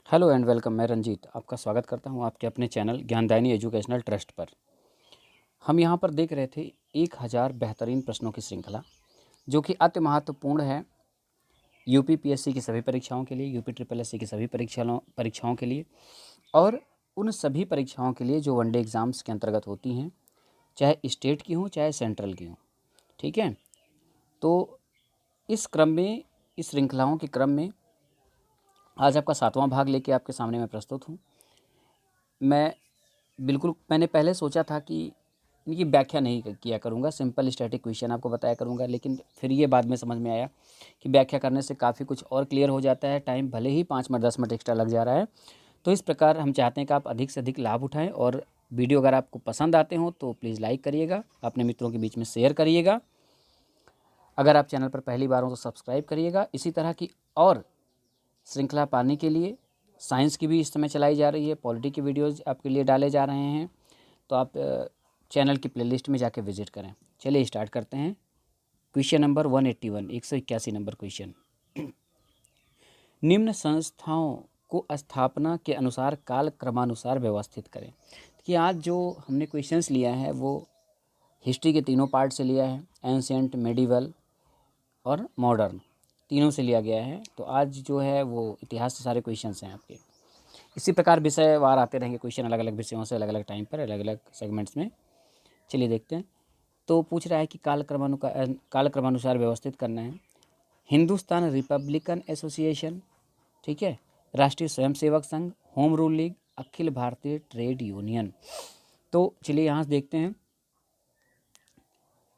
Hello and welcome. मैं रंजीत आपका स्वागत करता हूं आपके अपने चैनल ज्ञानदायिनी एजुकेशनल ट्रस्ट पर। हम यहां पर देख रहे थे 1000 बेहतरीन प्रश्नों की श्रृंखला, जो कि अति महत्वपूर्ण है यूपी पीएससी की सभी परीक्षाओं के लिए, यूपी ट्रिपल एससी की सभी परीक्षाओं के लिए और उन सभी परीक्षाओं के लिए जो वनडे एग्ज़ाम्स के अंतर्गत होती हैं, चाहे स्टेट की हों चाहे सेंट्रल की हों। ठीक है, तो इस क्रम में, इस श्रृंखलाओं के क्रम में आज आपका 7वां भाग लेके आपके सामने मैं प्रस्तुत हूँ। मैंने पहले सोचा था कि इनकी व्याख्या नहीं किया करूँगा, सिंपल स्टैटिक क्वेश्चन आपको बताया करूँगा, लेकिन फिर ये बाद में समझ में आया कि व्याख्या करने से काफ़ी कुछ और क्लियर हो जाता है। टाइम भले ही 5 मिनट 10 मिनट एक्स्ट्रा लग जा रहा है, तो इस प्रकार हम चाहते हैं कि आप अधिक से अधिक लाभ उठाएं। और वीडियो अगर आपको पसंद आते हो तो प्लीज़ लाइक करिएगा, अपने मित्रों के बीच में शेयर करिएगा। अगर आप चैनल पर पहली बार हो तो सब्सक्राइब करिएगा। इसी तरह की और श्रृंखला पाने के लिए साइंस की भी इस समय चलाई जा रही है, पॉलिटी की वीडियोज़ आपके लिए डाले जा रहे हैं, तो आप चैनल की प्लेलिस्ट में जाके विजिट करें। चलिए स्टार्ट करते हैं। Question number 181, 181 number question. निम्न संस्थाओं को स्थापना के अनुसार काल क्रमानुसार व्यवस्थित करें। कि आज जो हमने क्वेश्चंस लिया है वो हिस्ट्री के तीनों पार्ट से लिया है, एंशिएंट, मेडिवल और मॉडर्न, तीनों से लिया गया है। तो आज जो है वो इतिहास से सारे क्वेश्चंस हैं आपके। इसी प्रकार विषयवार आते रहेंगे क्वेश्चन, अलग अलग विषयों से, अलग अलग टाइम पर, अलग अलग सेगमेंट्स में। चलिए देखते हैं। तो पूछ रहा है कि कालक्रमानुसार व्यवस्थित करना है। हिंदुस्तान रिपब्लिकन एसोसिएशन, ठीक है, राष्ट्रीय Swayamsevak Sangh, home rule league, Akhil Bharatiya trade union. तो चलिए यहाँ से देखते हैं।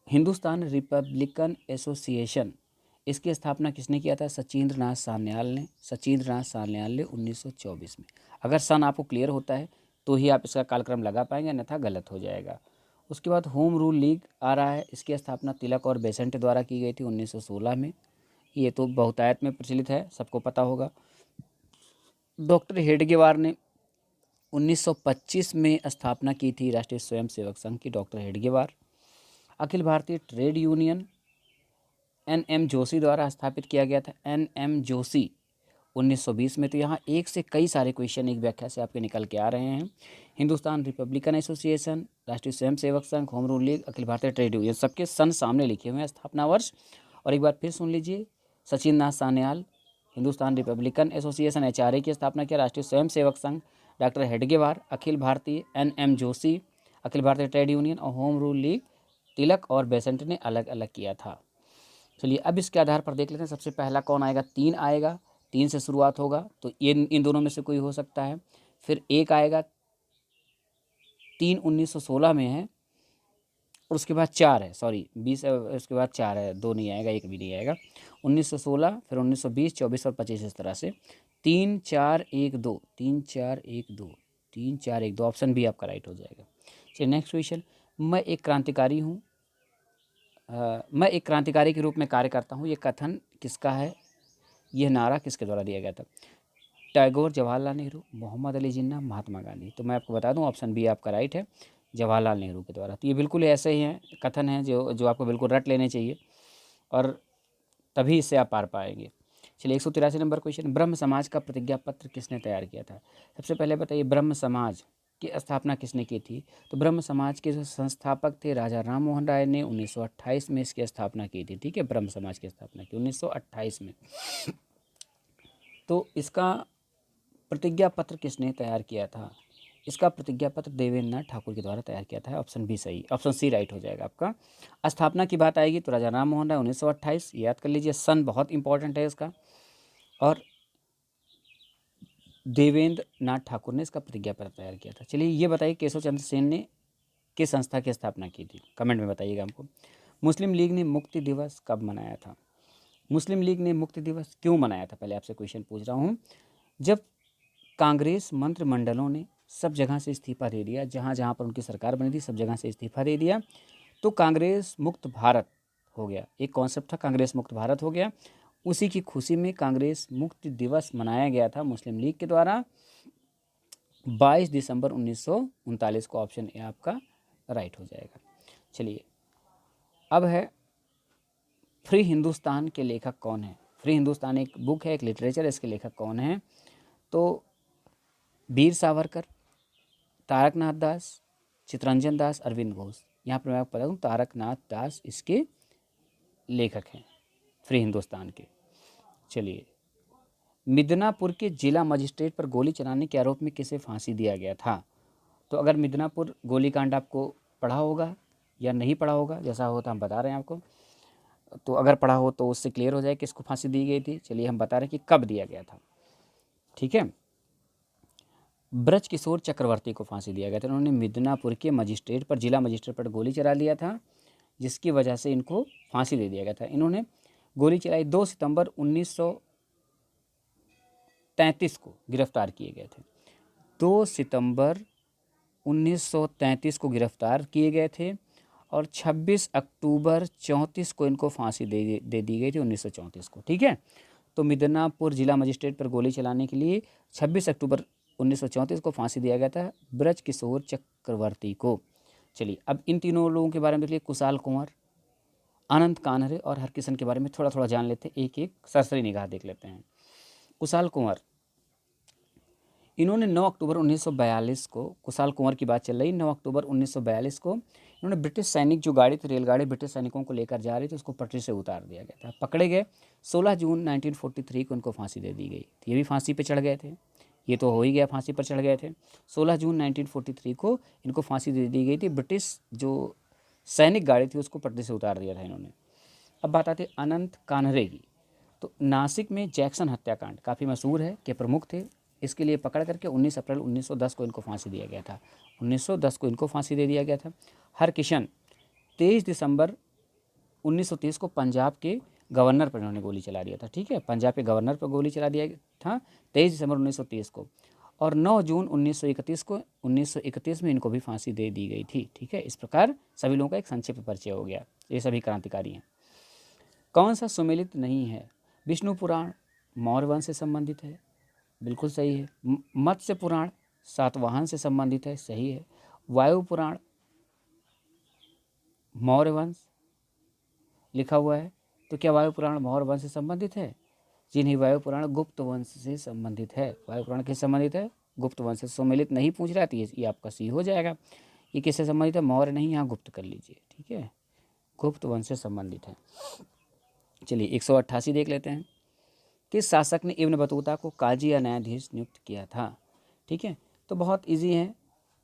हिंदुस्तान रिपब्लिकन एसोसिएशन, इसकी स्थापना किसने किया था? सचिंद्र नाथ सान्याल ने। 1924 में। अगर सन आपको क्लियर होता है तो ही आप इसका कालक्रम लगा पाएंगे, अन्यथा गलत हो जाएगा। उसके बाद होम रूल लीग आ रहा है। इसकी स्थापना तिलक और बेसेंट द्वारा की गई थी 1916 में। ये तो बहुतायत में प्रचलित है, सबको पता होगा। डॉक्टर हेडगेवार ने 1925 में स्थापना की थी राष्ट्रीय स्वयंसेवक संघ की, doctor Hedgewar. Akhil Bharatiya trade union एन.एम. Joshi द्वारा स्थापित किया गया था। एन.एम. जोशी 1920 में। तो यहाँ एक से कई सारे क्वेश्चन एक व्याख्या से आपके निकल के आ रहे हैं। हिंदुस्तान रिपब्लिकन एसोसिएशन, राष्ट्रीय Swayamsevak Sangh, home rule league, Akhil Bharatiya trade union, सबके सन सामने लिखे हुए हैं, स्थापना वर्ष। और एक बार फिर सुन लीजिए, Sachin Nath Sanyal, Hindustan Republican Association HRA की स्थापना किया, राष्ट्रीय Swayamsevak Sangh doctor Hedgewar, Akhil Bharatiya एन.एम. Joshi, Akhil Bharatiya trade union और होम रूल लीग तिलक और बेसेंट ने अलग अलग किया था। चलिए अब इसके आधार पर देख लेते हैं। सबसे पहला कौन आएगा? 3 आएगा, 3 से शुरुआत होगा, तो ये इन दोनों में से कोई हो सकता है। फिर 1 आएगा, 3 1916 में है, और उसके बाद 4 है, सॉरी 20, उसके बाद 4 है, 2 नहीं आएगा, 1 भी नहीं आएगा। 1916, फिर 1920, 24 और 25, इस तरह से 3 4 1 2, 3 4 1 2, 3 4 1 2, ऑप्शन बी आपका राइट हो जाएगा। चलिए नेक्स्ट क्वेश्चन। मैं एक क्रांतिकारी हूँ, मैं एक क्रांतिकारी के रूप में कार्य करता हूँ, ये कथन किसका है? यह नारा किसके द्वारा दिया गया था? टैगोर, जवाहरलाल नेहरू, मोहम्मद अली जिन्ना, महात्मा गांधी। तो मैं आपको बता दूं ऑप्शन बी आपका राइट है, जवाहरलाल नेहरू के द्वारा। तो ये बिल्कुल ऐसे ही हैं, कथन हैं जो आपको बिल्कुल रट लेने चाहिए, और तभी इससे आप पार पाएंगे। चलिए 183 नंबर क्वेश्चन। ब्रह्म समाज का प्रतिज्ञा पत्र किसने तैयार किया था? सबसे पहले बताइए, ब्रह्म समाज की स्थापना किसने की थी? तो ब्रह्म समाज के जो संस्थापक थे राजा राम मोहन राय ने 1928 में इसकी स्थापना की थी। ठीक है, ब्रह्म समाज की स्थापना की 1928 में। तो इसका प्रतिज्ञा पत्र किसने तैयार किया था? इसका प्रतिज्ञा पत्र देवेंद्र नाथ ठाकुर के द्वारा तैयार किया था। ऑप्शन बी सही, ऑप्शन सी राइट हो जाएगा आपका। स्थापना की बात आएगी तो राजा राम मोहन राय 1928, याद कर लीजिए, सन बहुत इंपॉर्टेंट है इसका। और देवेंद्र नाथ ठाकुर ने इसका प्रतिज्ञा पत्र तैयार किया था। चलिए ये बताइए, केशव चंद्र सेन ने किस संस्था की स्थापना की थी? कमेंट में बताइएगा हमको। मुस्लिम लीग ने मुक्ति दिवस कब मनाया था? मुस्लिम लीग ने मुक्ति दिवस क्यों मनाया था? पहले आपसे क्वेश्चन पूछ रहा हूँ। जब कांग्रेस मंत्रिमंडलों ने सब जगह से इस्तीफा दे दिया, जहाँ जहाँ पर उनकी सरकार बनी थी सब जगह से इस्तीफा दे दिया, तो कांग्रेस मुक्त भारत हो गया। एक कॉन्सेप्ट था, कांग्रेस मुक्त भारत हो गया। उसी की खुशी में कांग्रेस मुक्ति दिवस मनाया गया था मुस्लिम लीग के द्वारा 22 दिसंबर 1939 को। ऑप्शन ए आपका राइट हो जाएगा। चलिए अब है, फ्री हिंदुस्तान के लेखक कौन है? फ्री हिंदुस्तान एक बुक है, एक लिटरेचर है, इसके लेखक कौन है? तो वीर सावरकर, तारकनाथ दास, चित्तरंजन दास, अरविंद घोष। यहाँ पर मैं आपको बता दूँ तारकनाथ दास इसके लेखक हैं फ्री हिंदुस्तान के। चलिए, मिदनापुर के जिला मजिस्ट्रेट पर गोली चलाने के आरोप में किसे फांसी दिया गया था? तो अगर मिदनापुर गोलीकांड आपको पढ़ा होगा या नहीं पढ़ा होगा, जैसा होता हम बता रहे हैं आपको, तो अगर पढ़ा हो तो उससे क्लियर हो जाए कि इसको फांसी दी गई थी। चलिए हम बता रहे हैं कि कब दिया गया था। ठीक है, ब्रज किशोर चक्रवर्ती को फांसी दिया गया था। उन्होंने मिदनापुर के मजिस्ट्रेट पर, जिला मजिस्ट्रेट पर गोली चला दिया था, जिसकी वजह से इनको फांसी दे दिया गया था। इन्होंने गोली चलाई 2 सितंबर 1933 को गिरफ्तार किए गए थे। 2 सितंबर 1933 को गिरफ्तार किए गए थे और 26 अक्टूबर 34 को इनको फांसी दे दी गई थी, 1934 को। ठीक है, तो मिदनापुर जिला मजिस्ट्रेट पर गोली चलाने के लिए 26 अक्टूबर 1934 को फांसी दिया गया था ब्रज किशोर चक्रवर्ती को। चलिए, अब इन तीनों लोगों के बारे में देख लिए, कुशाल कुंवर, अनंत कान्हरे और हरकिशन के बारे में थोड़ा थोड़ा जान लेते हैं, एक एक सरसरी निगाह देख लेते हैं। कुशाल कुंवर, इन्होंने 9 अक्टूबर 1942 को, कुशाल कुंवर की बात चल रही, 9 अक्टूबर 1942 को इन्होंने ब्रिटिश सैनिक, जो गाड़ी थी, रेलगाड़ी ब्रिटिश सैनिकों को लेकर जा रही थी, उसको पटरी से उतार दिया गया था। पकड़े गए, 16 जून 1943 को इनको फांसी दे दी गई। ये भी फांसी पे चढ़ गए थे, ये तो हो ही गया, फांसी पर चढ़ गए थे। 16 जून 1943 को इनको फांसी दे दी गई थी। ब्रिटिश जो सैनिक गाड़ी थी उसको पटरी से उतार दिया था इन्होंने। अब बात आती है अनंत कान्हरे की। तो नासिक में जैक्सन हत्याकांड काफ़ी मशहूर है, के प्रमुख थे। इसके लिए पकड़ करके 19 अप्रैल 1910 को इनको फांसी दिया गया था। 1910 को इनको फांसी दे दिया गया था। हरकिशन, 23 दिसंबर 1930 को पंजाब के गवर्नर पर इन्होंने गोली चला दिया था। ठीक है, पंजाब के गवर्नर पर गोली चला दिया था 23 दिसंबर 1930 को। और 9 जून 1931 में इनको भी फांसी दे दी गई थी। ठीक है, इस प्रकार सभी लोगों का एक संक्षिप्त परिचय हो गया। ये सभी क्रांतिकारी हैं। कौन सा सुमेलित नहीं है? विष्णु पुराण मौर्य वंश से संबंधित है, बिल्कुल सही है। मत्स्य पुराण सातवाहन से संबंधित है, सही है। वायु पुराण मौर्य वंश लिखा हुआ है, तो क्या वायु पुराण मौर्य वंश से संबंधित है? जी नहीं, वायु पुराण गुप्त वंश से संबंधित है। वायु पुराण किससे संबंधित है? गुप्त वंश से। सुमेलित नहीं पूछ रहा, तो ये आपका सी हो जाएगा। ये किससे संबंधित है? मौर्य नहीं, यहाँ गुप्त कर लीजिए। ठीक है, गुप्त वंश से संबंधित है। चलिए 188 देख लेते हैं। किस शासक ने इब्न बतूता को काजी या न्यायाधीश नियुक्त किया था? ठीक है, तो बहुत इजी है।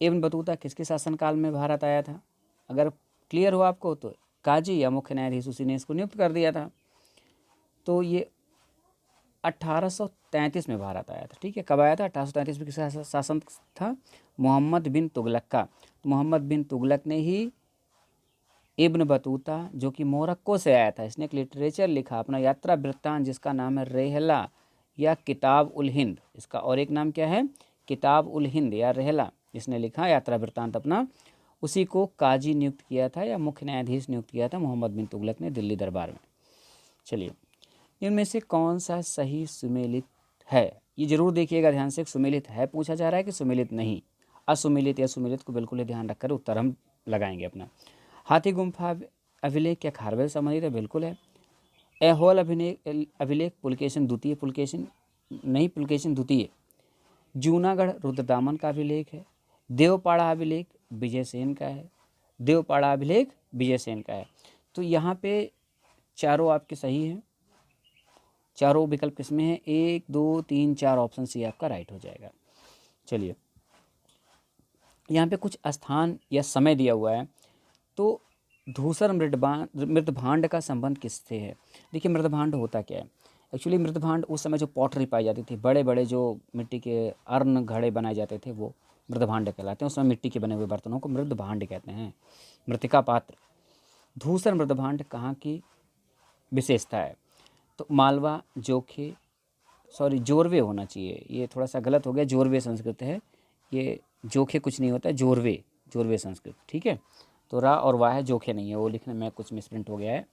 इब्न बतूता किसके शासनकाल में भारत आया था? अगर क्लियर हो आपको तो काजी या मुख्य न्यायाधीश, उसी ने इसको नियुक्त कर दिया था। तो ये 1833 में भारत आया था। ठीक है, कब आया था? 1833 में किसका शासन था? मोहम्मद बिन तुगलक का। तो मोहम्मद बिन तुगलक ने ही इब्न बतूता, जो कि मोरक्को से आया था, इसने एक लिटरेचर लिखा अपना यात्रा वृत्तांत, जिसका नाम है रेहला या किताब उल हिंद। इसका और एक नाम क्या है? किताब उल हिंद या रेहला। इसने लिखा यात्रा वृत्तांत अपना, उसी को काजी नियुक्त किया था या मुख्य न्यायाधीश नियुक्त किया था मोहम्मद बिन तुगलक ने दिल्ली दरबार में। चलिए, इनमें से कौन सा सही सुमेलित है? ये जरूर देखिएगा ध्यान से, सुमेलित है पूछा जा रहा है कि सुमेलित नहीं। असुमेलित या सुमेलित को बिल्कुल ही ध्यान रखकर उत्तर हम लगाएंगे अपना। हाथी गुम्फा अभिलेख क्या खारवेल संबंधित है? बिल्कुल है। ऐहोल अभिलेख पुलकेशन द्वितीय, पुलकेशन नहीं, पुलकेशन द्वितीय। जूनागढ़ रुद्रदामन का अभिलेख है। देवपाड़ा अभिलेख विजयसेन का है। देवपाड़ा अभिलेख विजयसेन का है। तो यहाँ पे चारों आपके सही हैं। चारों विकल्प किसमें है? 1 2 3 4 ऑप्शन सी आपका राइट हो जाएगा। चलिए, यहाँ पे कुछ स्थान या समय दिया हुआ है। तो धूसर मृदभांड का संबंध किससे है? देखिए, मृदभांड होता क्या है? एक्चुअली मृदभांड उस समय जो पॉटरी पाई जाती थी, बड़े बड़े जो मिट्टी के अर्न घड़े बनाए जाते थे, वो मृदभांड कहलाते हैं। उस समय मिट्टी के बने हुए बर्तनों को मृदभांड कहते हैं। मृतिका पात्र। धूसर मृदभांड कहाँ की विशेषता है? तो मालवा, जोखे, जोरवे होना चाहिए, ये थोड़ा सा गलत हो गया, जोरवे संस्कृत है ये, जोखे कुछ नहीं होता है, जोरवे संस्कृत। ठीक है, तो रा और वाह है, जोखे नहीं है, वो लिखने में कुछ मिसप्रिंट हो गया है।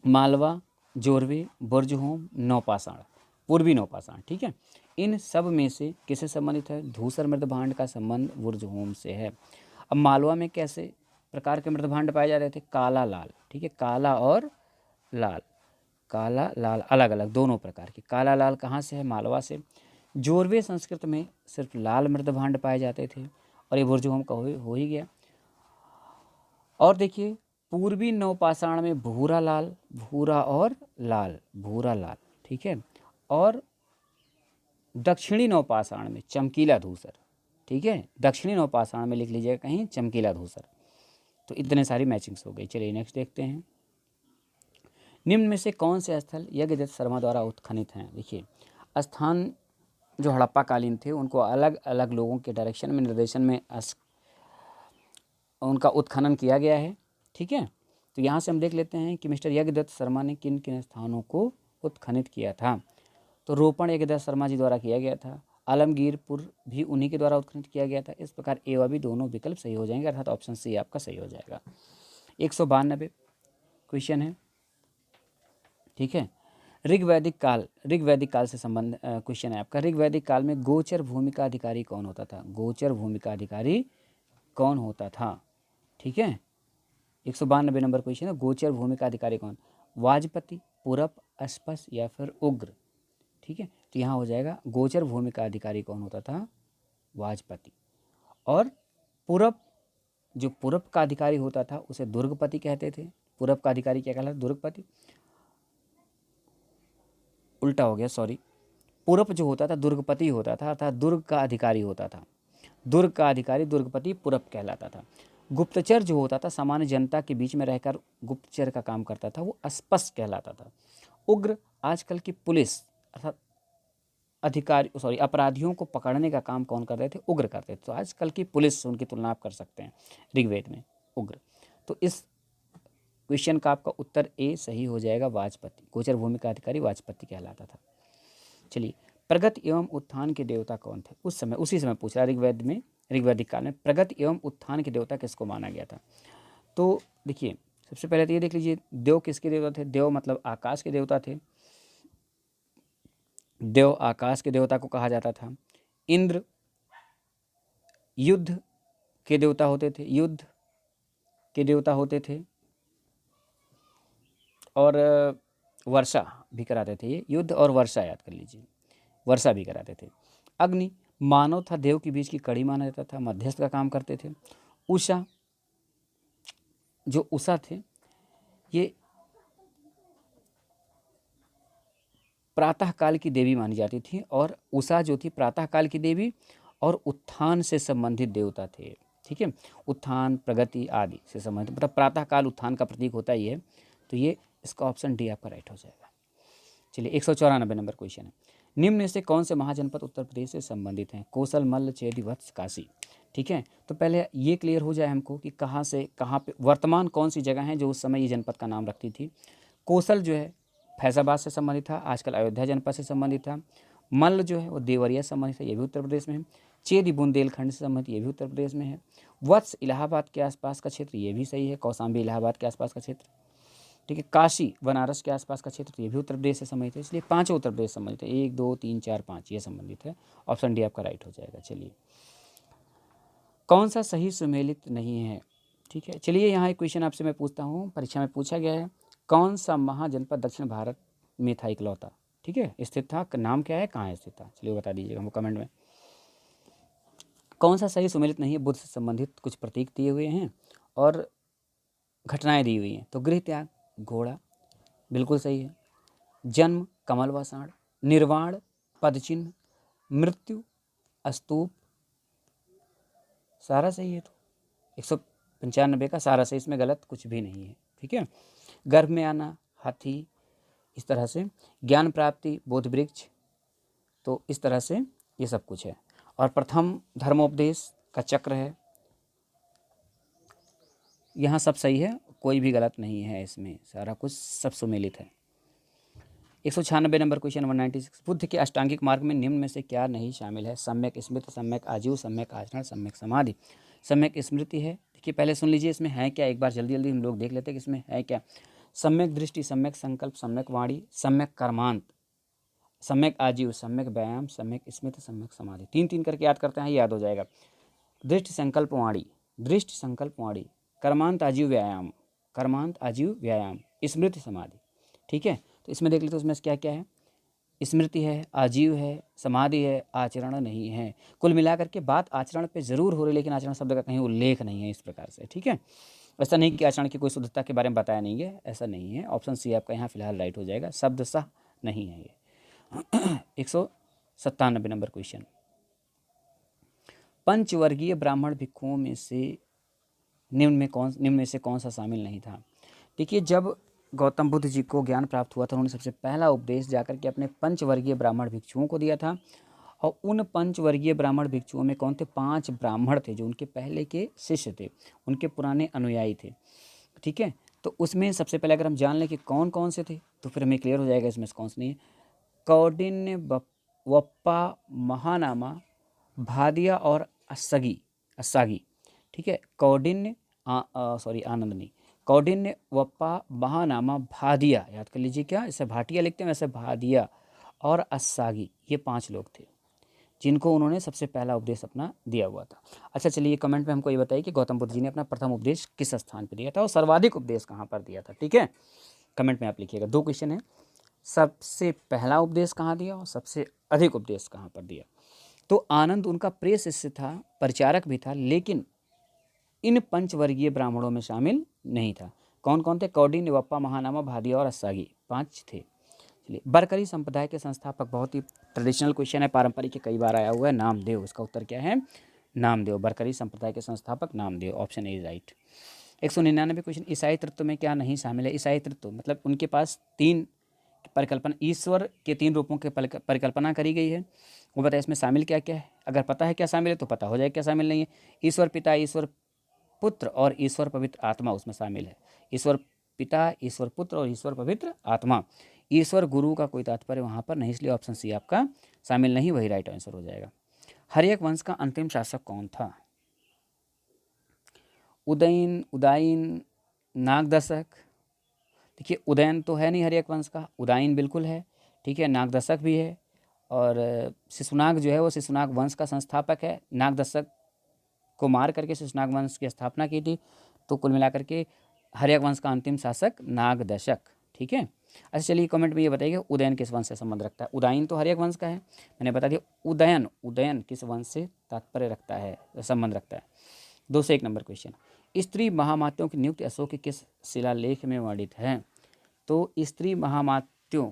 मालवा, जोरवे, बुर्जहोम, नौपाषाण, पूर्वी नौपाषाण। ठीक है, इन सब में से किससे संबंधित है? धूसर मृदभांड का संबंध बुर्जहोम से है। अब मालवा में कैसे प्रकार के मृदभांड पाए जा रहे थे? काला, लाल। ठीक है, काला और लाल, काला लाल अलग अलग दोनों प्रकार के। काला लाल कहाँ से है? मालवा से। जोरवे संस्कृत में सिर्फ लाल मृद भांड पाए जाते थे, और ये बुर्जुहम का हो ही गया। और देखिए पूर्वी नवपाषाण में भूरा लाल, भूरा और लाल, भूरा लाल, ठीक है। और दक्षिणी नवपाषाण में चमकीला धूसर, ठीक है, दक्षिणी नवपाषाण में लिख लीजिएगा कहीं चमकीला धूसर। तो इतने सारी मैचिंग्स हो गई। चलिए नेक्स्ट देखते हैं। निम्न में से कौन से स्थल यज्ञदत्त शर्मा द्वारा उत्खनित हैं? देखिए स्थान जो हड़प्पा कालीन थे उनको अलग अलग लोगों के डायरेक्शन में, निर्देशन में उनका उत्खनन किया गया है, ठीक है। तो यहाँ से हम देख लेते हैं कि मिस्टर यज्ञदत्त शर्मा ने किन किन स्थानों को उत्खनित किया था। तो रोपण यज्ञदत्त शर्मा जी द्वारा किया गया था, आलमगीरपुर भी उन्हीं के द्वारा उत्खनित किया गया था। इस प्रकार ए व बी दोनों विकल्प सही हो जाएंगे, अर्थात ऑप्शन सी आपका सही हो जाएगा। 192 क्वेश्चन है, ठीक है। ऋग्वैदिक काल से संबंध क्वेश्चन है आपका। ऋग्वैदिक काल में गोचर भूमिका अधिकारी कौन होता था? गोचर भूमिका अधिकारी कौन होता था, ठीक है। 192 नंबर क्वेश्चन है, गोचर भूमिका अधिकारी कौन? वाजपति, पुरप, अस्पस या फिर उग्र, ठीक है। तो यहाँ हो जाएगा गोचर भूमिका अधिकारी कौन होता था? वाजपति। और पुरप, जो पुरप का अधिकारी होता था उसे दुर्गपति कहते थे। पुरप का अधिकारी क्या कहलाता? दुर्गपति। उल्टा हो गया, सॉरी। पुरप जो होता था दुर्गपति होता था, अर्थात दुर्ग का अधिकारी होता था। दुर्ग का अधिकारी दुर्गपति पुरप कहलाता था। गुप्तचर जो होता था सामान्य जनता के बीच में रहकर गुप्तचर का काम करता था, वो अस्पष्ट कहलाता था। उग्र आजकल की पुलिस अर्थात अपराधियों को पकड़ने का काम कौन कर रहे थे? उग्र करते थे। तो आजकल की पुलिस से उनकी तुलना आप कर सकते हैं ऋग्वेद में, उग्र। तो इस क्वेश्चन का आपका उत्तर ए सही हो जाएगा, वाजपति। गोचर भूमिका अधिकारी वाजपति कहलाता था। चलिए, प्रगति एवं उत्थान के देवता कौन थे? उसी समय पूछ रहा ऋग्वेद में, ऋग्वैदिक काल में प्रगति एवं उत्थान के देवता किसको माना गया था? तो देखिए सबसे पहले तो ये देख लीजिए, देव किसके देवता थे? देव मतलब आकाश के देवता थे। देव आकाश के देवता को कहा जाता था। इंद्र युद्ध के देवता होते थे, युद्ध के देवता होते थे। और वर्षा भी कराते थे, ये युद्ध और वर्षा याद कर लीजिए, वर्षा भी कराते थे। अग्नि मानव था देव के बीच की कड़ी माना जाता था, मध्यस्थ का काम करते थे। उषा, जो उषा थे ये प्रातः काल की देवी मानी जाती थी, और उषा जो थी प्रातः काल की देवी और उत्थान से संबंधित देवता थे, ठीक है। उत्थान, प्रगति आदि से संबंधित, मतलब प्रातः काल उत्थान का प्रतीक होता ही है। तो ये इसका ऑप्शन डी आपका राइट हो जाएगा। चलिए 194 नंबर क्वेश्चन है, निम्न में से कौन से महाजनपद उत्तर प्रदेश से संबंधित हैं? कौशल, मल्ल, चेदी, वत्स, काशी, ठीक है। तो पहले ये क्लियर हो जाए हमको कि कहाँ से कहाँ पे वर्तमान कौन सी जगह है जो उस समय ये जनपद का नाम रखती थी। कौशल जो है फैजाबाद से संबंधित था, आजकल अयोध्या जनपद से संबंधित था। मल्ल जो है वो देवरिया से संबंधित है, ये भी उत्तर प्रदेश में है। चेदी बुंदेलखंड से संबंधित, ये भी उत्तर प्रदेश में है। वत्स इलाहाबाद के आसपास का क्षेत्र, ये भी सही है, कौशाम्बी इलाहाबाद के आसपास का क्षेत्र, ठीक है। काशी बनारस के आसपास का क्षेत्र, ये भी उत्तर प्रदेश से संबंधित है। इसलिए पांचों उत्तर प्रदेश संबंधित है, 1 2 3 4 5 ये संबंधित है। ऑप्शन डी आपका राइट हो जाएगा। चलिए, कौन सा सही सुमेलित नहीं है? ठीक है, चलिए यहाँ एक क्वेश्चन आपसे मैं पूछता हूँ, परीक्षा में पूछा गया है, कौन सा महाजनपद दक्षिण भारत में था इकलौता, ठीक है, स्थित था, नाम क्या है, कहाँ स्थित था? चलिए बता दीजिएगा हमको कमेंट में। कौन सा सही सुमेलित नहीं है? बुद्ध से संबंधित कुछ प्रतीक दिए हुए हैं और घटनाएं दी हुई हैं। तो गृह त्याग, घोड़ा, बिल्कुल सही है। जन्म, कमल व साँड़। निर्वाण, पदचिन्ह। मृत्यु, स्तूप, सारा सही है। तो 195 का सारा सही, इसमें गलत कुछ भी नहीं है, ठीक है। गर्भ में आना, हाथी, इस तरह से। ज्ञान प्राप्ति, बोध वृक्ष, तो इस तरह से ये सब कुछ है। और प्रथम धर्मोपदेश का चक्र है। यहाँ सब सही है, कोई भी गलत नहीं है, इसमें सारा कुछ सब सुमेलित है। 196 नंबर क्वेश्चन 196, बुद्ध के अष्टांगिक मार्ग में निम्न में से क्या नहीं शामिल है? सम्यक स्मृति, सम्यक आजीव, सम्यक आचरण, सम्यक समाधि। सम्यक स्मृति है, देखिए पहले सुन लीजिए इसमें है क्या, एक बार जल्दी जल्दी हम लोग देख लेते हैं कि इसमें है क्या। सम्यक दृष्टि, सम्यक संकल्प, सम्यक वाणी, सम्यक कर्मांत, सम्यक आजीव, सम्यक व्यायाम, सम्यक स्मृति, सम्यक समाधि। 3 करके याद करते हैं, याद हो जाएगा। दृष्टि संकल्प वाणी, दृष्टि संकल्प वाणी, कर्मांत आजीव व्यायाम, कर्मांत आजीव व्यायाम, स्मृति समाधि, ठीक है। तो इसमें देख लेते हैं उसमें क्या क्या है। स्मृति है, आजीव है, समाधि है, आचरण नहीं है। कुल मिलाकर के बात आचरण पे ज़रूर हो रही है, लेकिन आचरण शब्द का कहीं उल्लेख नहीं है इस प्रकार से, ठीक है। ऐसा नहीं कि आचरण की कोई शुद्धता के बारे में बताया नहीं है, ऐसा नहीं है। ऑप्शन सी आपका यहाँ फिलहाल राइट हो जाएगा, शब्दशः नहीं है ये। 197 नंबर क्वेश्चन, पंचवर्गीय ब्राह्मण भिक्षुओं में से निम्न में से कौन सा शामिल नहीं था। देखिए, जब गौतम बुद्ध जी को ज्ञान प्राप्त हुआ था, उन्होंने सबसे पहला उपदेश जाकर के अपने पंचवर्गीय ब्राह्मण भिक्षुओं को दिया था। और उन पंचवर्गीय ब्राह्मण भिक्षुओं में कौन थे, 5 ब्राह्मण थे जो उनके पहले के शिष्य थे, उनके पुराने अनुयायी थे, ठीक है। तो उसमें सबसे पहले अगर हम जान लें कि कौन कौन से थे, तो फिर हमें क्लियर हो जाएगा इसमें से कौन से नहीं है। कौंडिन्य, वप्पा, महानामा, भादिया और अस्सागी, ठीक है। कौंडिन्य आनंद नहीं, कौंडिन्य, वप्पा, महानामा, भादिया, याद कर लीजिए, क्या इसे भाटिया लिखते हैं वैसे भादिया और अस्सागी, ये 5 लोग थे जिनको उन्होंने सबसे पहला उपदेश अपना दिया हुआ था। अच्छा, चलिए कमेंट में हमको ये बताइए कि गौतम बुद्ध जी ने अपना प्रथम उपदेश किस स्थान पर दिया था और सर्वाधिक उपदेश कहाँ पर दिया था, ठीक है। कमेंट में आप लिखिएगा। 2 क्वेश्चन है, सबसे पहला उपदेश कहाँ दिया और सबसे अधिक उपदेश कहाँ पर दिया। तो आनंद उनका प्रिय शिष्य था, परिचारक भी था, लेकिन इन पंचवर्गीय ब्राह्मणों में शामिल नहीं था। कौन कौन थे, कौंडिन्य, वप्पा, महानामा, भादिया और अस्सागी, 5 थे। चलिए, बरकरी संप्रदाय के संस्थापक, बहुत ही ट्रेडिशनल क्वेश्चन है, पारंपरिक, कई बार आया हुआ है, नामदेव। इसका उत्तर क्या है, नामदेव। बरकरी संप्रदाय के संस्थापक Namdev, option A right. 199 question, ईसाई तत्व में क्या नहीं शामिल है। ईसाई तत्व मतलब उनके पास 3 परिकल्पना, ईश्वर के 3 रूपों की परिकल्पना करी गई है। वो बताए इसमें शामिल क्या क्या है। अगर पता है क्या शामिल है तो पता हो जाए क्या शामिल नहीं है। ईश्वर पिता, ईश्वर पुत्र और ईश्वर पवित्र आत्मा उसमें शामिल है। ईश्वर पिता, ईश्वर पुत्र और ईश्वर पवित्र आत्मा। ईश्वर गुरु का कोई तात्पर्य वहाँ पर नहीं, इसलिए ऑप्शन सी आपका शामिल नहीं, वही राइट आंसर हो जाएगा। हर्यक वंश का अंतिम शासक कौन था। उदयन, नागदशक। देखिए, उदयन तो है नहीं हर्यक वंश का, उदयन बिल्कुल है, ठीक है। नागदशक भी है, और शिशुनाग जो है वो शिशुनाग वंश का संस्थापक है। नागदशक को मार करके शिशुनाग वंश की स्थापना की थी। तो कुल मिलाकर के हर्यक वंश का अंतिम शासक नागदशक, ठीक है। अच्छा, चलिए कमेंट में ये बताइए उदयन किस वंश से संबंध रखता है। उदयन तो हर्यक वंश का है, मैंने बता दिया। उदयन किस वंश से तात्पर्य रखता है, संबंध रखता है। 2 से 1 नंबर क्वेश्चन, स्त्री महामात्यों की नियुक्ति अशोक के किस शिलालेख में वर्णित है। तो स्त्री महामात्यों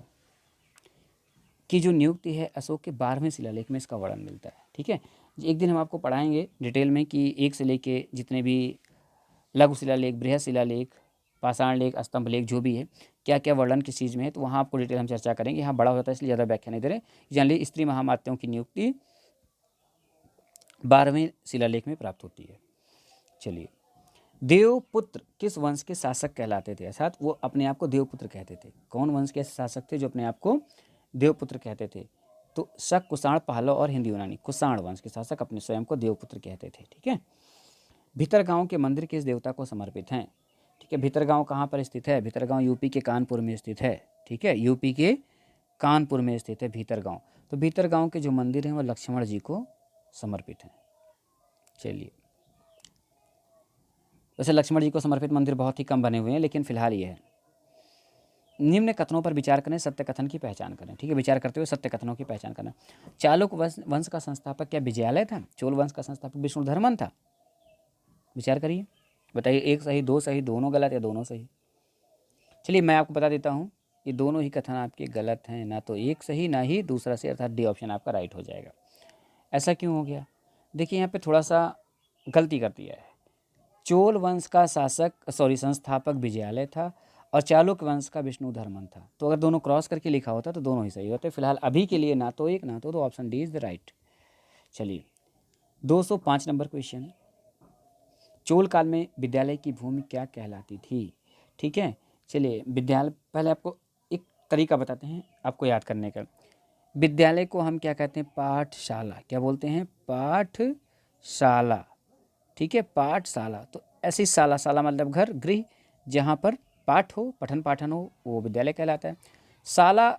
की जो नियुक्ति है अशोक के 12वें शिलालेख में इसका वर्णन मिलता है, ठीक है। एक दिन हम आपको पढ़ाएंगे डिटेल में कि 1 से लेके जितने भी लघु शिलालेख, बृहद शिलालेख, पाषाण लेख, स्तंभ लेख जो भी है, क्या क्या वर्णन किस चीज़ में है, तो वहाँ आपको डिटेल हम चर्चा करेंगे। यहाँ बड़ा होता है इसलिए ज़्यादा व्याख्या नहीं दे रहे। जान लीजिए, स्त्री महामात्यों की नियुक्ति 12वें शिलालेख में प्राप्त होती है। चलिए, देवपुत्र किस वंश के शासक कहलाते थे, अर्थात वो अपने आप को देवपुत्र कहते थे। कौन वंश के शासक थे जो अपने आप को देवपुत्र कहते थे। तो शक, कुषाण, पहलव और हिंदी यूनानी, कुषाण वंश के शासक अपने स्वयं को देवपुत्र कहते थे, ठीक है। भीतरगांव के मंदिर किस देवता को समर्पित हैं, ठीक है। भीतरगांव कहाँ पर स्थित है, भीतरगांव यूपी के कानपुर में स्थित है, ठीक है। यूपी के कानपुर में स्थित है भीतरगांव। तो भीतरगांव के जो मंदिर हैं वो लक्ष्मण जी को समर्पित हैं। चलिए, वैसे लक्ष्मण जी को समर्पित मंदिर बहुत ही कम बने हुए हैं, लेकिन फिलहाल ये है। निम्न कथनों पर विचार करें, सत्य कथन की पहचान करें, ठीक है। विचार करते हुए सत्य कथनों की पहचान करना। चालुक वंश का संस्थापक क्या विजयालय था। चोल वंश का संस्थापक विष्णुधर्मन था। विचार करिए, बताइए, 1 सही, 2 सही, दोनों गलत या दोनों सही। चलिए, मैं आपको बता देता हूँ, ये दोनों ही कथन आपके गलत हैं, ना तो 1 सही ना ही दूसरा सही, अर्थात डी ऑप्शन आपका राइट हो जाएगा। ऐसा क्यों हो गया, देखिए यहाँ पे थोड़ा सा गलती कर दिया है। चोल वंश का संस्थापक विजयालय था और चालुक्य वंश का विष्णुधर्मन था। तो अगर दोनों क्रॉस करके लिखा होता तो दोनों ही सही होते। फिलहाल अभी के लिए ना तो 1 ना तो 2, option D is the right. चलिए, 205 नंबर क्वेश्चन, चोल काल में विद्यालय की भूमि क्या कहलाती थी, ठीक है। चलिए, विद्यालय, पहले आपको एक तरीका बताते हैं आपको याद करने का। विद्यालय को हम क्या कहते हैं, पाठशाला। क्या बोलते हैं, पाठशाला, ठीक है, पाठशाला। तो ऐसी शाला मतलब घर, गृह, जहाँ पर पाठ हो, पठन पाठन हो, वो विद्यालय कहलाता है। शाला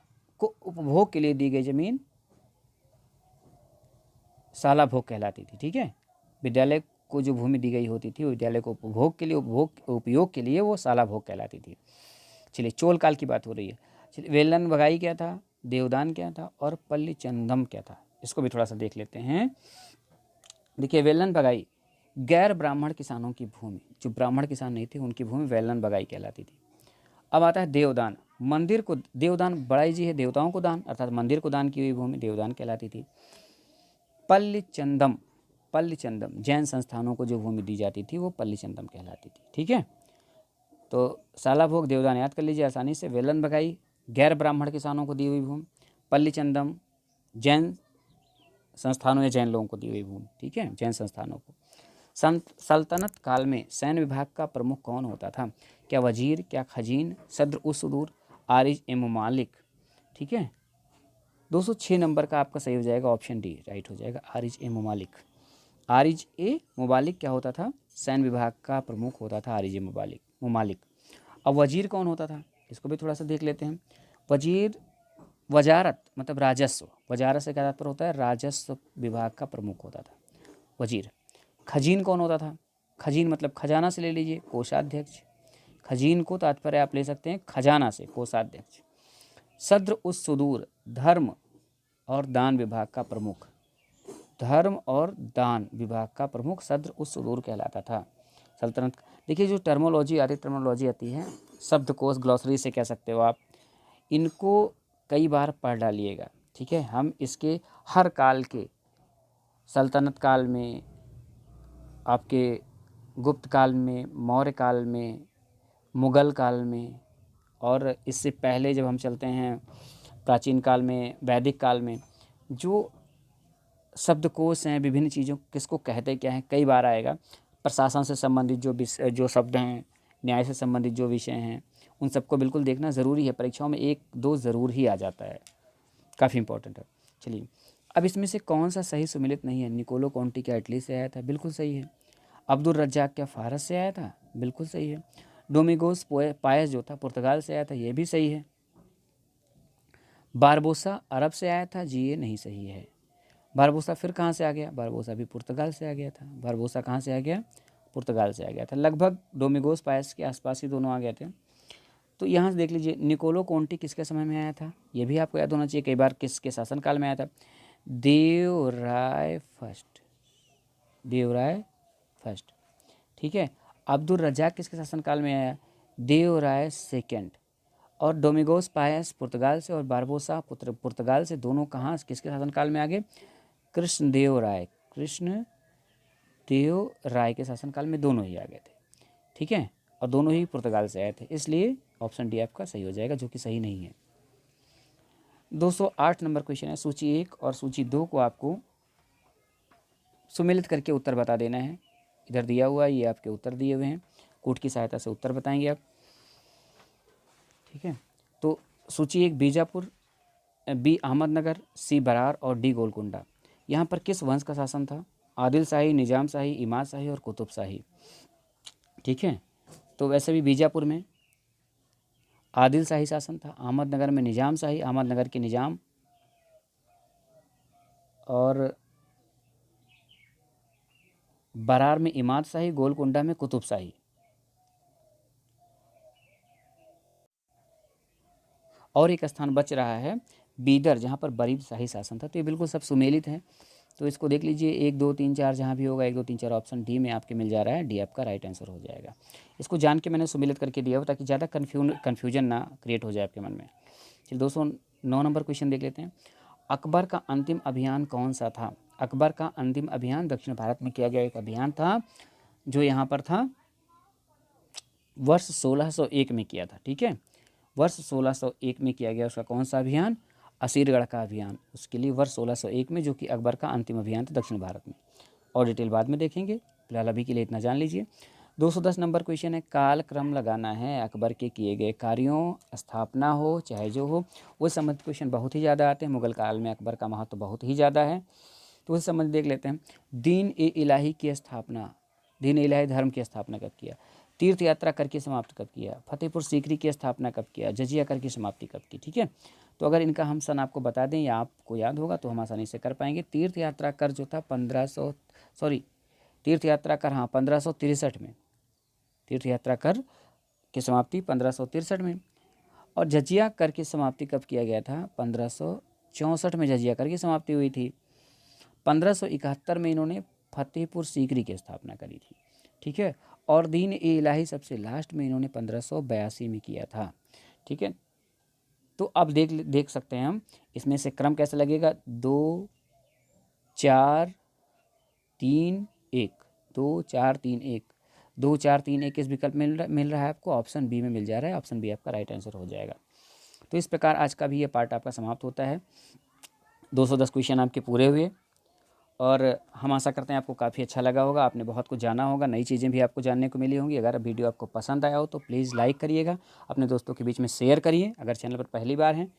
को उपभोग के लिए दी गई जमीन शाला भोग कहलाती थी, ठीक है। विद्यालय को जो भूमि दी गई होती थी वो विद्यालय को उपभोग के लिए, उपयोग के लिए वो शाला भोग कहलाती थी। चलिए, चोल काल की बात हो रही है। चलिए, वेलन बघाई क्या था, देवदान क्या था और पल्लीचंदम क्या था, इसको भी थोड़ा सा देख लेते हैं। देखिए वेलन बगाई गैर ब्राह्मण किसानों की भूमि, जो ब्राह्मण किसान नहीं थे उनकी भूमि वेलन बगाई कहलाती थी। अब आता है देवदान, मंदिर को देवदान बड़ाई जी है देवताओं को दान, अर्थात मंदिर को दान की हुई भूमि देवदान कहलाती थी। पल्लीचंदम, पल्लीचंदम जैन संस्थानों को जो भूमि दी जाती थी वो पल्लीचंदम कहलाती थी। ठीक है, तो सालाभोग देवदान याद कर लीजिए आसानी से। वेलन बगाई गैर ब्राह्मण किसानों को दी हुई भूमि, पल्लीचंदम जैन संस्थानों या जैन लोगों को दी हुई भूमि। ठीक है, जैन संस्थानों को। सल्तनत काल में सैन्य विभाग का प्रमुख कौन होता था? क्या वजीर, क्या खजीन, सद्र उस सुदूर, आरिज ए मुमालिक? ठीक है, 206 नंबर का आपका सही हो जाएगा, ऑप्शन डी राइट हो जाएगा, आरिज ए मुमालिक। आरिज ए मुबालिक क्या होता था? सैन्य विभाग का प्रमुख होता था आरिज ए मुमालिक। अब वजीर कौन होता था, इसको भी थोड़ा सा देख लेते हैं। वजीर वजारत मतलब राजस्व, वजारत से क्या तात्पर्य होता है? राजस्व विभाग का प्रमुख होता था वजीर। खजीन कौन होता था? खजीन मतलब खजाना से ले लीजिए, कोषाध्यक्ष। खजीन को तात्पर्य आप ले सकते हैं खजाना से, कोषाध्यक्ष। सद्र उस सुदूर धर्म और दान विभाग का प्रमुख, धर्म और दान विभाग का प्रमुख सद्र उस सुदूर कहलाता था सल्तनत। देखिए जो टर्मोलॉजी आती है शब्दकोश ग्लॉसरी से कह सकते हो आप, इनको कई बार पढ़ डालिएगा। ठीक है, हम इसके हर काल के, सल्तनत काल में, आपके गुप्त काल में, मौर्य काल में, मुग़ल काल में, और इससे पहले जब हम चलते हैं प्राचीन काल में, वैदिक काल में, जो शब्दकोश हैं विभिन्न चीज़ों किसको कहते क्या हैं कई बार आएगा। प्रशासन से संबंधित जो शब्द हैं, न्याय से संबंधित जो विषय हैं, उन सबको बिल्कुल देखना ज़रूरी है। परीक्षाओं में 1-2 ज़रूर ही आ जाता है, काफ़ी इंपॉर्टेंट है। चलिए, अब इसमें से कौन सा सही सुमेलित नहीं है? निकोलो कॉन्टी क्या इटली से आया था? बिल्कुल सही है। अब्दुल रज्जाक क्या फारस से आया था? बिल्कुल सही है। डोमिगोस पायस जो था पुर्तगाल से आया था, ये भी सही है। बारबोसा अरब से आया था? जी ये नहीं सही है। बारबोसा फिर कहाँ से आ गया? बारबोसा भी पुर्तगाल से आ गया था। बारबोसा कहाँ से आ गया? पुर्तगाल से आ गया था। लगभग डोमिगोस पायस के आसपास ही दोनों आ गए थे। तो यहाँ से देख लीजिए, निकोलो कॉन्टी किसके समय में आया था? ये भी आपको याद होना चाहिए, कई बार किसके शासनकाल में आया था? Devaraya first, Devaraya first. ठीक है, अब्दुल रज्जाक किसके शासनकाल में आया? देवराय सेकेंड। और डोमिगोस पायस पुर्तगाल से और बारबोसा पुर्तगाल से, दोनों कहाँ किसके शासनकाल में आ गए? कृष्णदेव राय के शासनकाल में दोनों ही आ गए थे। ठीक है, और दोनों ही पुर्तगाल से आए थे, इसलिए ऑप्शन डी आपका सही हो जाएगा, जो कि सही नहीं है। 208 नंबर क्वेश्चन है। सूची 1 और सूची 2 को आपको सुमेलित करके उत्तर बता देना है। इधर दिया हुआ है, ये आपके उत्तर दिए हुए हैं, कूट की सहायता से उत्तर बताएंगे आप। ठीक है, तो सूची 1 बीजापुर, बी अहमदनगर, सी बरार और डी गोलकुंडा। यहाँ पर किस वंश का शासन था? आदिल शाही, निजाम शाही, इमाद शाही और कुतुब शाही। ठीक है, तो वैसे भी बीजापुर में आदिल शाही शासन था, अहमदनगर में निजाम शाही, अहमदनगर के निजाम, और बरार में इमाद शाही, गोलकुंडा में कुतुब शाही। और एक स्थान बच रहा है बीदर, जहाँ पर बरीद शाही शासन था। तो ये बिल्कुल सब सुमेलित हैं, तो इसको देख लीजिए 1 2 3 4 जहाँ भी होगा 1 2 3 4 ऑप्शन डी में आपके मिल जा रहा है, डी आपका राइट आंसर हो जाएगा। इसको जान के मैंने सुमेलित करके दिया हो ताकि ज़्यादा कन्फ्यूजन ना क्रिएट हो जाए आपके मन में। चलिए 209 नंबर क्वेश्चन देख लेते हैं। अकबर का अंतिम अभियान कौन सा था? अकबर का अंतिम अभियान दक्षिण भारत में किया गया एक अभियान था, जो यहाँ पर था वर्ष 1601 में किया था। ठीक है, वर्ष 1601 में किया गया उसका कौन सा अभियान? असीरगढ़ का अभियान। उसके लिए वर्ष 1601 में, जो कि अकबर का अंतिम अभियान था दक्षिण भारत में। और डिटेल बाद में देखेंगे, फिलहाल अभी के लिए इतना जान लीजिए। 210 नंबर क्वेश्चन है। काल क्रम लगाना है, अकबर के किए गए कार्यों, स्थापना हो चाहे जो हो, वो संबंधित क्वेश्चन बहुत ही ज़्यादा आते हैं। मुगल काल में अकबर का महत्व बहुत ही ज़्यादा है, तो उस संबंध देख लेते हैं। दीन ए इलाही की स्थापना, दीन ए इलाही धर्म की स्थापना कब किया? तीर्थ यात्रा कर की समाप्त कब किया? फतेहपुर सीकरी की स्थापना कब किया? जजिया कर की समाप्ति कब की? ठीक है, तो अगर इनका हम सन आपको बता दें या आपको याद होगा तो हम आसानी से कर पाएंगे। तीर्थ यात्रा कर जो था 1563 में, तीर्थ यात्रा कर की समाप्ति 1563 में। और जजिया कर की समाप्ति कब किया गया था? 1564 में जजिया कर की समाप्ति हुई थी। 1571 में इन्होंने फतेहपुर सीकरी की स्थापना करी थी, ठीक है। और दीन ए इलाही सबसे लास्ट में इन्होंने 1582 में किया था, ठीक है। तो अब देख सकते हैं हम इसमें से क्रम कैसे लगेगा, 2 4 3 1, 2 4 3 1, 2 4 3 1 इस विकल्प मिल रहा है आपको, ऑप्शन बी में मिल जा रहा है, ऑप्शन बी आपका राइट आंसर हो जाएगा। तो इस प्रकार आज का भी ये पार्ट आपका समाप्त होता है। 210 क्वेश्चन आपके पूरे हुए और हम आशा करते हैं आपको काफ़ी अच्छा लगा होगा, आपने बहुत कुछ जाना होगा, नई चीज़ें भी आपको जानने को मिली होंगी। अगर वीडियो आपको पसंद आया हो तो प्लीज़ लाइक करिएगा, अपने दोस्तों के बीच में शेयर करिए। अगर चैनल पर पहली बार हैं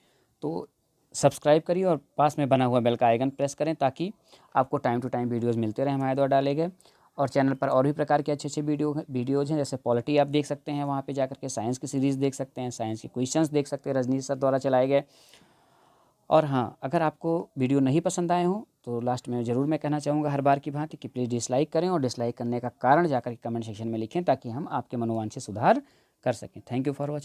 तो सब्सक्राइब करिए और पास में बना हुआ बेल का आइकन प्रेस करें ताकि आपको टाइम टू टाइम वीडियोज़ मिलते रहे हमारे द्वारा डाले गए। और चैनल पर और भी प्रकार के अच्छे अच्छे वीडियोज़ हैं, जैसे पॉलिटी आप देख सकते हैं, वहाँ पे जाकर के साइंस की सीरीज़ देख सकते हैं, साइंस के क्वेश्चंस देख सकते हैं रजनीश सर द्वारा चलाए गए। और हाँ, अगर आपको वीडियो नहीं पसंद आए हों तो लास्ट में ज़रूर मैं कहना चाहूँगा हर बार की भांति कि प्लीज़ डिसलाइक करें, और डिसलाइक करने का कारण जाकर के कमेंट सेक्शन में लिखें ताकि हम आपके मनोवांछित सुधार कर सकें। Thank you for watching.